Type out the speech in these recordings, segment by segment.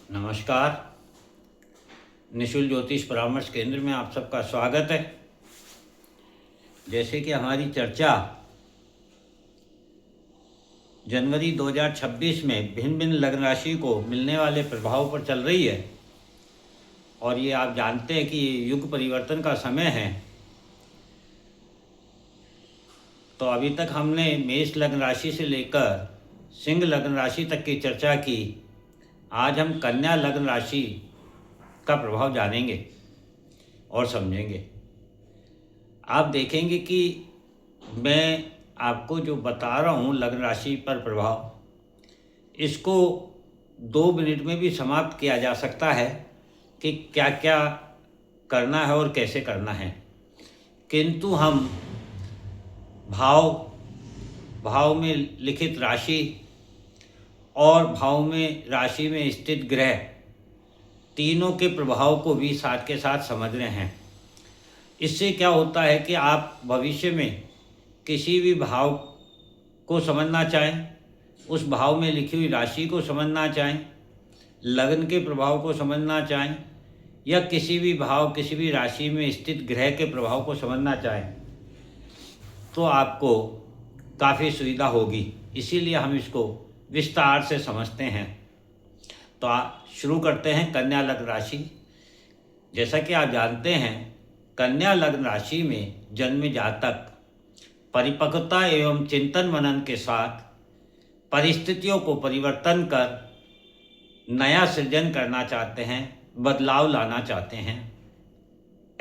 नमस्कार। निशुल्क ज्योतिष परामर्श केंद्र में आप सबका स्वागत है। जैसे कि हमारी चर्चा जनवरी 2026 में भिन्न भिन्न लग्न राशि को मिलने वाले प्रभाव पर चल रही है और ये आप जानते हैं कि ये युग परिवर्तन का समय है। तो अभी तक हमने मेष लग्न राशि से लेकर सिंह लग्न राशि तक की चर्चा की। आज हम कन्या लग्न राशि का प्रभाव जानेंगे और समझेंगे। आप देखेंगे कि मैं आपको जो बता रहा हूँ लग्न राशि पर प्रभाव, इसको 2 मिनट में भी समाप्त किया जा सकता है कि क्या क्या करना है और कैसे करना है। किंतु हम भाव में लिखित राशि और भाव में राशि में स्थित ग्रह तीनों के प्रभाव को भी साथ के साथ समझ रहे हैं। इससे क्या होता है कि आप भविष्य में किसी भी भाव को समझना चाहें, उस भाव में लिखी हुई राशि को समझना चाहें, लग्न के प्रभाव को समझना चाहें या किसी भी भाव किसी भी राशि में स्थित ग्रह के प्रभाव को समझना चाहें, तो आपको काफ़ी सुविधा होगी। इसीलिए हम इसको विस्तार से समझते हैं। तो शुरू करते हैं कन्या लग्न राशि। जैसा कि आप जानते हैं, कन्या लग्न राशि में जन्म जातक परिपक्वता एवं चिंतन मनन के साथ परिस्थितियों को परिवर्तन कर नया सृजन करना चाहते हैं, बदलाव लाना चाहते हैं।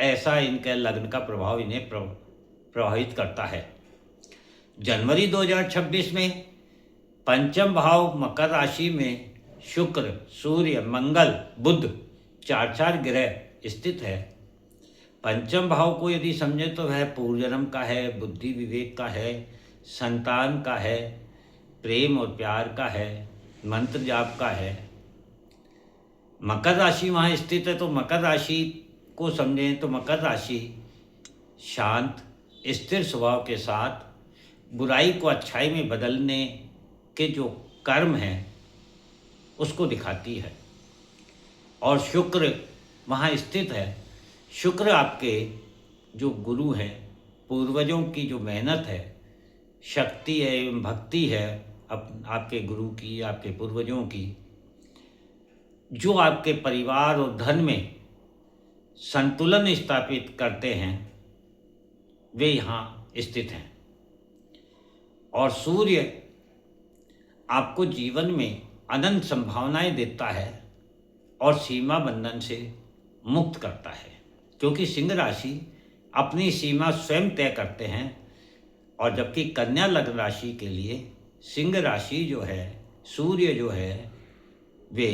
ऐसा इनके लग्न का प्रभाव इन्हें प्रभावित करता है। जनवरी 2026 में पंचम भाव मकर राशि में शुक्र, सूर्य, मंगल, बुध चार ग्रह स्थित है। पंचम भाव को यदि समझें तो वह पूर्व जन्म का है, बुद्धि विवेक का है, संतान का है, प्रेम और प्यार का है, मंत्र जाप का है। मकर राशि वहाँ स्थित है, तो मकर राशि को समझें तो मकर राशि शांत स्थिर स्वभाव के साथ बुराई को अच्छाई में बदलने के जो कर्म हैं उसको दिखाती है। और शुक्र वहाँ स्थित है। शुक्र आपके जो गुरु हैं, पूर्वजों की जो मेहनत है, शक्ति है एवं भक्ति है आपके गुरु की, आपके पूर्वजों की, जो आपके परिवार और धन में संतुलन स्थापित करते हैं, वे यहाँ स्थित हैं। और सूर्य आपको जीवन में अनंत संभावनाएं देता है और सीमा बंधन से मुक्त करता है, क्योंकि सिंह राशि अपनी सीमा स्वयं तय करते हैं। और जबकि कन्या लग्न राशि के लिए सिंह राशि जो है, सूर्य जो है, वे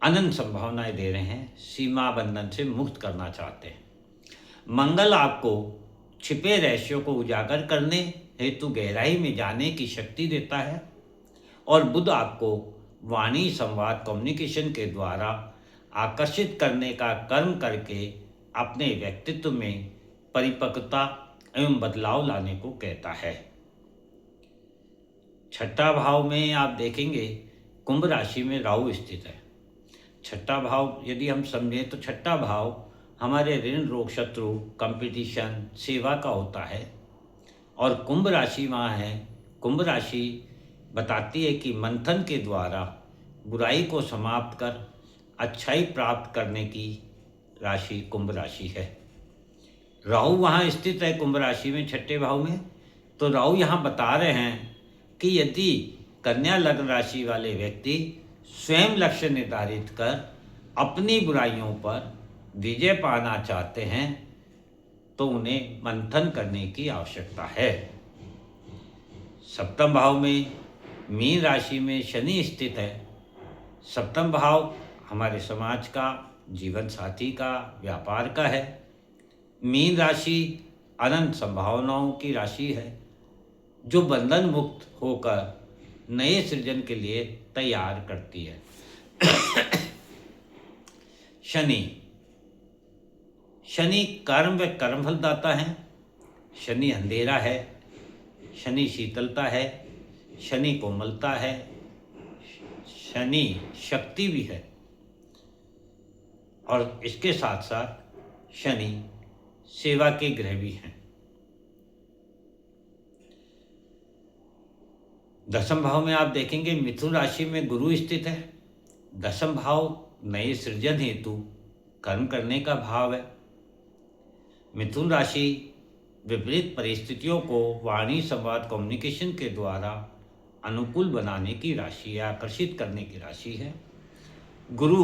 अनंत संभावनाएं दे रहे हैं, सीमा बंधन से मुक्त करना चाहते हैं। मंगल आपको छिपे रहस्यों को उजागर करने हेतु गहराई में जाने की शक्ति देता है। और बुध आपको वाणी, संवाद, कम्युनिकेशन के द्वारा आकर्षित करने का कर्म करके अपने व्यक्तित्व में परिपक्वता एवं बदलाव लाने को कहता है। छठा भाव में आप देखेंगे कुंभ राशि में राहु स्थित है। छठा भाव यदि हम समझें तो छठा भाव हमारे ऋण, रोग, शत्रु, कंपटीशन, सेवा का होता है। और कुंभ राशि वहाँ है। कुंभ राशि बताती है कि मंथन के द्वारा बुराई को समाप्त कर अच्छाई प्राप्त करने की राशि कुंभ राशि है। राहु वहाँ स्थित है कुंभ राशि में, छठे भाव में। तो राहु यहाँ बता रहे हैं कि यदि कन्या लग्न राशि वाले व्यक्ति स्वयं लक्ष्य निर्धारित कर अपनी बुराइयों पर विजय पाना चाहते हैं तो उन्हें मंथन करने की आवश्यकता है। सप्तम भाव में मीन राशि में शनि स्थित है। सप्तम भाव हमारे समाज का, जीवन साथी का, व्यापार का है। मीन राशि अनंत संभावनाओं की राशि है, जो बंधन मुक्त होकर नए सृजन के लिए तैयार करती है। शनि कर्म व कर्मफल दाता है। शनि अंधेरा है, शनि शीतलता है, शनि कोमलता है, शनि शक्ति भी है और इसके साथ साथ शनि सेवा के ग्रह भी हैं। दसम भाव में आप देखेंगे मिथुन राशि में गुरु स्थित है। दसम भाव नए सृजन हेतु कर्म करने का भाव है। मिथुन राशि विपरीत परिस्थितियों को वाणी संवाद कम्युनिकेशन के द्वारा अनुकूल बनाने की राशि या आकर्षित करने की राशि है। गुरु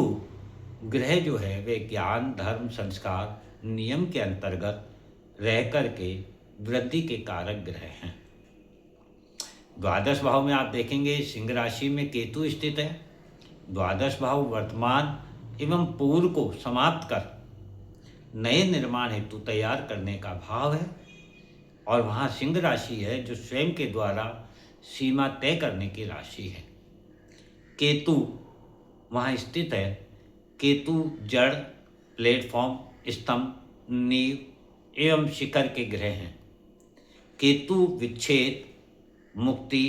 ग्रह जो है वे ज्ञान धर्म संस्कार नियम के अंतर्गत रह करके वृद्धि के कारक ग्रह हैं। द्वादश भाव में आप देखेंगे सिंह राशि में केतु स्थित है। द्वादश भाव वर्तमान एवं पूर्व को समाप्त कर नए निर्माण हेतु तैयार करने का भाव है और वहाँ सिंह राशि है जो स्वयं के द्वारा सीमा तय करने की राशि है। केतु वहाँ स्थित है। केतु जड़ प्लेटफॉर्म स्तंभ नींव एवं शिखर के ग्रह हैं। केतु विच्छेद मुक्ति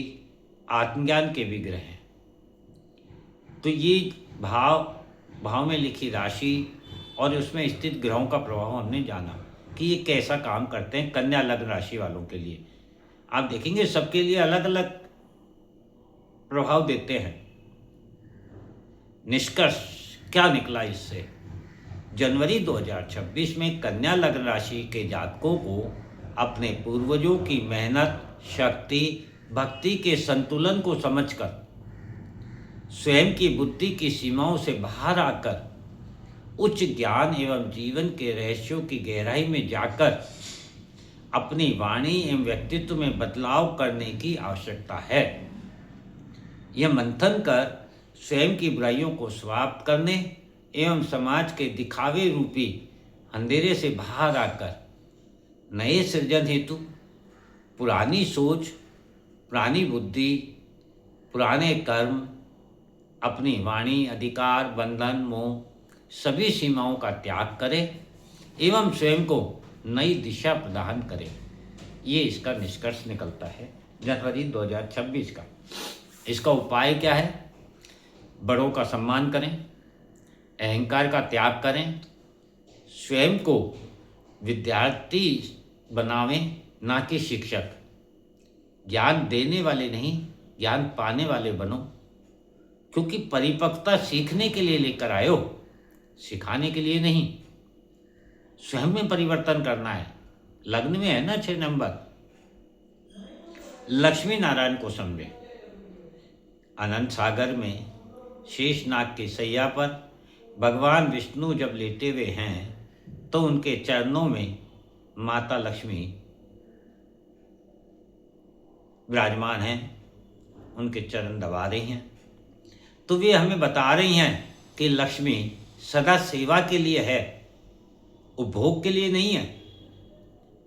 आत्मज्ञान के भी ग्रह हैं। तो ये भाव में लिखी राशि और उसमें स्थित ग्रहों का प्रभाव हमने जाना कि ये कैसा काम करते हैं कन्या लग्न राशि वालों के लिए। आप देखेंगे सबके लिए अलग अलग प्रभाव देते हैं। निष्कर्ष क्या निकला इससे? जनवरी 2026 में कन्या लग्न राशि के जातकों को अपने पूर्वजों की मेहनत शक्ति भक्ति के संतुलन को समझकर स्वयं की बुद्धि की सीमाओं से बाहर आकर उच्च ज्ञान एवं जीवन के रहस्यों की गहराई में जाकर अपनी वाणी एवं व्यक्तित्व में बदलाव करने की आवश्यकता है। यह मंथन कर स्वयं की बुराइयों को समाप्त करने एवं समाज के दिखावे रूपी अंधेरे से बाहर आकर नए सृजन हेतु पुरानी सोच पुरानी बुद्धि पुराने कर्म अपनी वाणी अधिकार बंधन मोह सभी सीमाओं का त्याग करें एवं स्वयं को नई दिशा प्रदान करें। ये इसका निष्कर्ष निकलता है जनवरी 2026 का। इसका उपाय क्या है? बड़ों का सम्मान करें, अहंकार का त्याग करें, स्वयं को विद्यार्थी बनावें ना कि शिक्षक। ज्ञान देने वाले नहीं ज्ञान पाने वाले बनो, क्योंकि परिपक्वता सीखने के लिए लेकर आए हो, सिखाने के लिए नहीं। स्वयं में परिवर्तन करना है। लग्न में है ना 6 नंबर। लक्ष्मी नारायण को समझे। अनंत सागर में शेषनाग के सैया पर भगवान विष्णु जब लेटे हुए हैं तो उनके चरणों में माता लक्ष्मी विराजमान हैं, उनके चरण दबा रही हैं। तो वे हमें बता रही हैं कि लक्ष्मी सदा सेवा के लिए है, उपभोग के लिए नहीं है।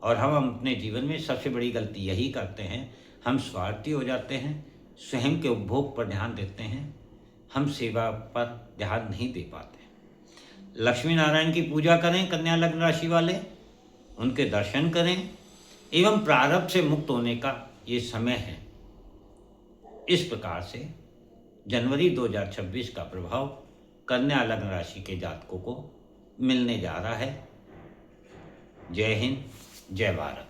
और हम अपने जीवन में सबसे बड़ी गलती यही करते हैं, हम स्वार्थी हो जाते हैं, स्वयं के उपभोग पर ध्यान देते हैं, हम सेवा पर ध्यान नहीं दे पाते। लक्ष्मी नारायण की पूजा करें कन्या लग्न राशि वाले, उनके दर्शन करें एवं प्रारब्ध से मुक्त होने का ये समय है। इस प्रकार से जनवरी 2026 का प्रभाव कन्या लग्न राशि के जातकों को मिलने जा रहा है। जय हिंद, जय भारत।